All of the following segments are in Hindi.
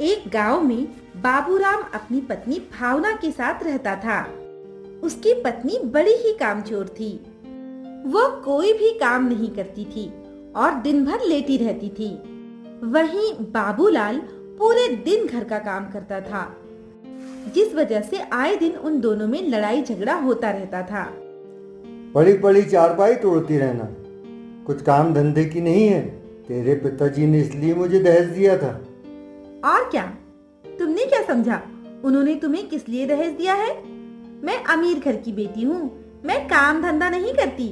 एक गांव में बाबूराम अपनी पत्नी भावना के साथ रहता था। उसकी पत्नी बड़ी ही कामचोर थी। वो कोई भी काम नहीं करती थी और दिन भर लेटी रहती थी। वहीं बाबूलाल पूरे दिन घर का काम करता था, जिस वजह से आए दिन उन दोनों में लड़ाई झगड़ा होता रहता था। पड़ी पड़ी चारपाई तोड़ती रहना, कुछ काम धंधे की नहीं है। तेरे पिताजी ने इसलिए मुझे दहेज दिया था। और क्या, तुमने क्या समझा? उन्होंने तुम्हें किस लिए दहेज दिया है? मैं अमीर घर की बेटी हूँ, मैं काम धंधा नहीं करती।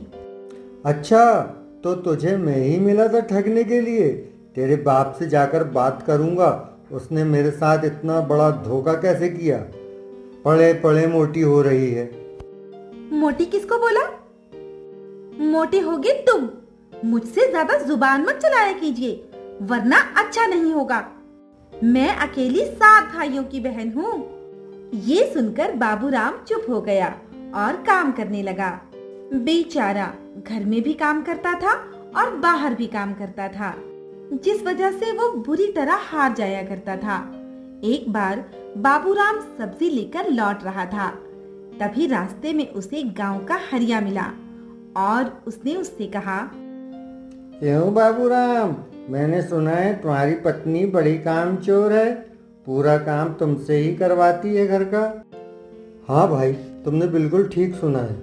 अच्छा, तो तुझे मैं ही मिला था ठगने के लिए। तेरे बाप से जाकर बात करूंगा, उसने मेरे साथ इतना बड़ा धोखा कैसे किया। पड़े पड़े मोटी हो रही है। मोटी किसको बोला? मोटे होगे तुम। मुझसे ज्यादा जुबान मत चलाया कीजिए, वरना अच्छा नहीं होगा। मैं अकेली 7 भाइयों की बहन हूँ। ये सुनकर बाबूराम चुप हो गया और काम करने लगा। बेचारा घर में भी काम करता था और बाहर भी काम करता था, जिस वजह से वो बुरी तरह हार जाया करता था। एक बार बाबूराम सब्जी लेकर लौट रहा था, तभी रास्ते में उसे गांव का हरिया मिला और उसने उससे कहा, क्यों बाबूराम, मैंने सुना है तुम्हारी पत्नी बड़ी कामचोर है, पूरा काम तुमसे ही करवाती है घर का। हाँ भाई, तुमने बिल्कुल ठीक सुना है।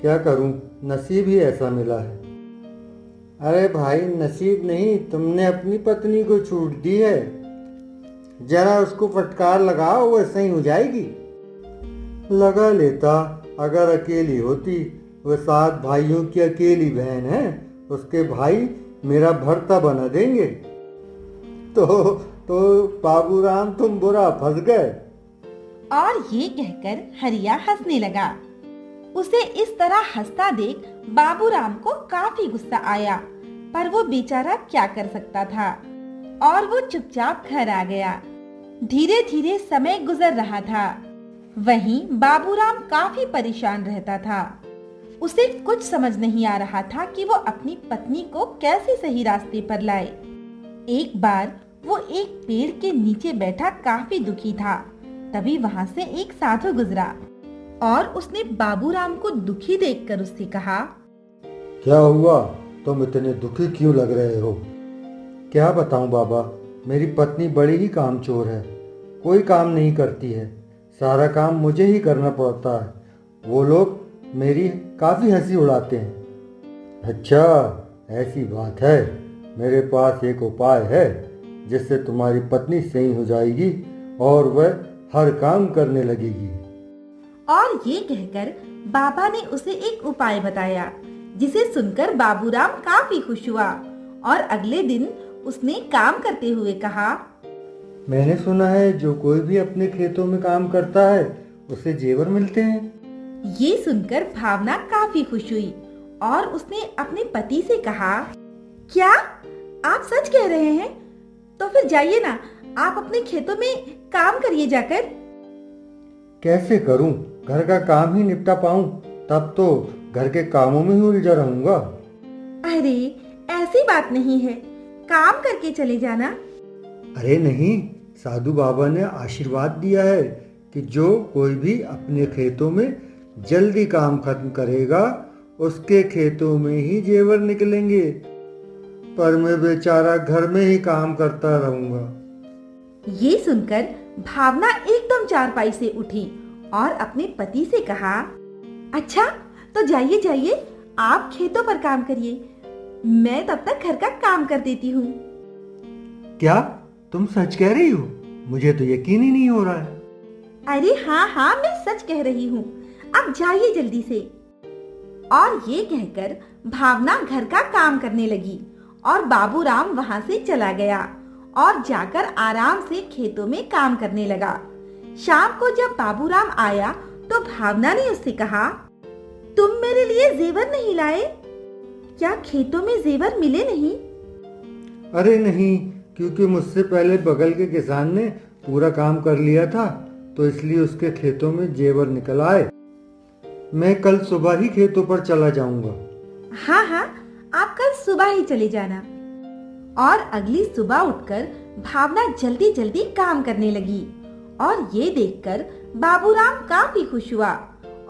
क्या करूं, नसीब ही ऐसा मिला है। अरे भाई, नसीब नहीं, तुमने अपनी पत्नी को छूट दी है। जरा उसको फटकार लगाओ, वो सही हो जाएगी। लगा लेता, अगर अकेली होती। वो 7 भाइयों की अकेली बहन है, उसके भाई मेरा भरता बना देंगे। तो बाबूराम तुम बुरा फंस गए। और ये कहकर हरिया हंसने लगा। उसे इस तरह हंसता देख बाबूराम को काफी गुस्सा आया, पर वो बेचारा क्या कर सकता था, और वो चुपचाप घर आ गया। धीरे धीरे समय गुजर रहा था। वहीं बाबूराम काफी परेशान रहता था। उसे कुछ समझ नहीं आ रहा था कि वो अपनी पत्नी को कैसे सही रास्ते पर लाए। एक बार वो एक पेड़ के नीचे बैठा काफी दुखी था। तभी वहां से एक साधु गुजरा और उसने बाबूराम को दुखी देखकर उससे कहा, क्या हुआ, तुम इतने दुखी क्यों लग रहे हो? क्या बताऊं बाबा, मेरी पत्नी बड़ी ही कामचोर है, कोई काम नहीं करती है, सारा काम मुझे ही करना पड़ता है। वो लोग मेरी काफ़ी हंसी उड़ाते हैं। अच्छा, ऐसी बात है। मेरे पास एक उपाय है जिससे तुम्हारी पत्नी सही हो जाएगी और वह हर काम करने लगेगी। और ये कहकर बाबा ने उसे एक उपाय बताया, जिसे सुनकर बाबूराम काफी खुश हुआ और अगले दिन उसने काम करते हुए कहा, मैंने सुना है जो कोई भी अपने खेतों में काम करता है उसे जेवर मिलते हैं। ये सुनकर भावना काफी खुश हुई और उसने अपने पति से कहा, क्या आप सच कह रहे हैं? तो फिर जाइए ना, आप अपने खेतों में काम करिए जाकर। कैसे करूं, घर का काम ही निपटा पाऊं, तब तो घर के कामों में ही उलझा रहूंगा। अरे ऐसी बात नहीं है, काम करके चले जाना। अरे नहीं, साधु बाबा ने आशीर्वाद दिया है कि जो कोई भी अपने खेतों में जल्दी काम खत्म करेगा उसके खेतों में ही जेवर निकलेंगे। पर मैं बेचारा घर में ही काम करता रहूंगा। ये सुनकर भावना एकदम चारपाई से उठी और अपने पति से कहा, अच्छा तो जाइए जाइए, आप खेतों पर काम करिए, मैं तब तक घर का काम कर देती हूँ। क्या तुम सच कह रही हो? मुझे तो यकीन ही नहीं हो रहा है। अरे हाँ हाँ, मैं सच कह रही हूँ, अब जाइए जल्दी से। और ये कहकर भावना घर का काम करने लगी और बाबूराम वहां से चला गया और जाकर आराम से खेतों में काम करने लगा। शाम को जब बाबूराम आया तो भावना ने उससे कहा, तुम मेरे लिए जेवर नहीं लाए? क्या खेतों में जेवर मिले नहीं? अरे नहीं, क्योंकि मुझसे पहले बगल के किसान ने पूरा काम कर लिया था, तो इसलिए उसके खेतों में जेवर निकल आए। मैं कल सुबह ही खेतों पर चला जाऊंगा। हाँ हाँ, आप कल सुबह ही चले जाना। और अगली सुबह उठकर भावना जल्दी जल्दी काम करने लगी और ये देखकर बाबूराम काफी खुश हुआ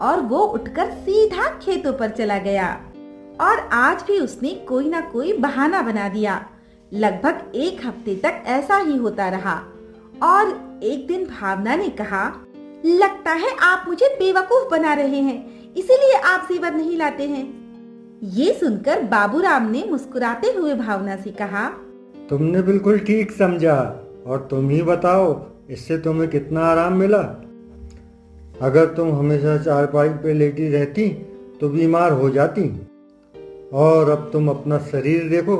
और वो उठकर सीधा खेतों पर चला गया। और आज भी उसने कोई ना कोई बहाना बना दिया। लगभग 1 हफ्ते तक ऐसा ही होता रहा और एक दिन भावना ने कहा, लगता है आप मुझे बेवकूफ बना रहे हैं, इसीलिए आप जेवर नहीं लाते हैं। ये सुनकर बाबूराम ने मुस्कुराते हुए भावना से कहा, तुमने बिल्कुल ठीक समझा और तुम ही बताओ इससे तुम्हें कितना आराम मिला। अगर तुम हमेशा चारपाई पे लेटी रहती तो बीमार हो जाती, और अब तुम अपना शरीर देखो,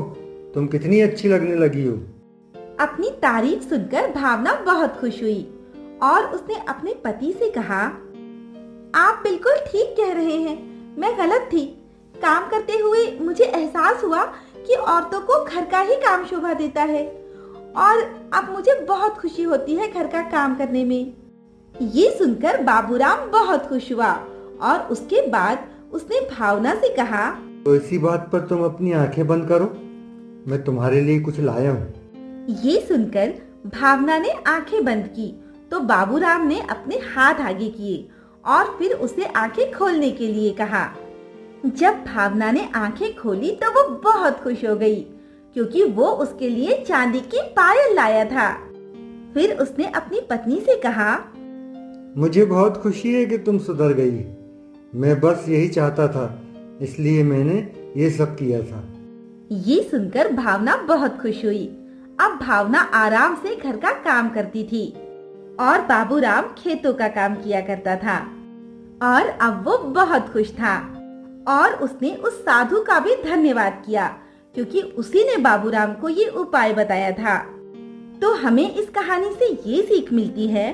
तुम कितनी अच्छी लगने लगी हो। अपनी तारीफ सुनकर भावना बहुत खुश हुई और उसने अपने पति से कहा, आप बिल्कुल ठीक कह रहे हैं, मैं गलत थी। काम करते हुए मुझे एहसास हुआ कि औरतों को घर का ही काम शोभा देता है और अब मुझे बहुत खुशी होती है घर का काम करने में। ये सुनकर बाबूराम बहुत खुश हुआ और उसके बाद उसने भावना से कहा, तो इसी बात पर तुम अपनी आंखें बंद करो, मैं तुम्हारे लिए कुछ लाया हूँ। ये सुनकर भावना ने आंखें बंद की तो बाबूराम ने अपने हाथ आगे किए और फिर उसे आंखें खोलने के लिए कहा। जब भावना ने आंखें खोली तो वो बहुत खुश हो गई क्योंकि वो उसके लिए चांदी की पायल लाया था। फिर उसने अपनी पत्नी से कहा, मुझे बहुत खुशी है कि तुम सुधर गई। मैं बस यही चाहता था, इसलिए मैंने ये सब किया था। ये सुनकर भावना बहुत खुश हुई। अब भावना आराम से घर का काम करती थी और बाबूराम खेतों का काम किया करता था और अब वो बहुत खुश था। और उसने उस साधु का भी धन्यवाद किया क्योंकि उसी ने बाबूराम को ये उपाय बताया था। तो हमें इस कहानी से ये सीख मिलती है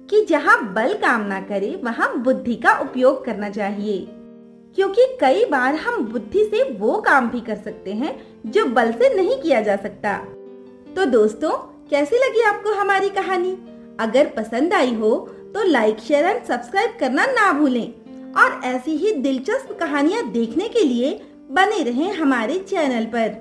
कि जहाँ बल काम ना करे वहाँ बुद्धि का उपयोग करना चाहिए, क्योंकि कई बार हम बुद्धि से वो काम भी कर सकते हैं जो बल से नहीं किया जा सकता। तो दोस्तों, कैसी लगी आपको हमारी कहानी? अगर पसंद आई हो तो लाइक, शेयर एंड सब्सक्राइब करना ना भूलें और ऐसी ही दिलचस्प कहानियाँ देखने के लिए बने रहें हमारे चैनल पर।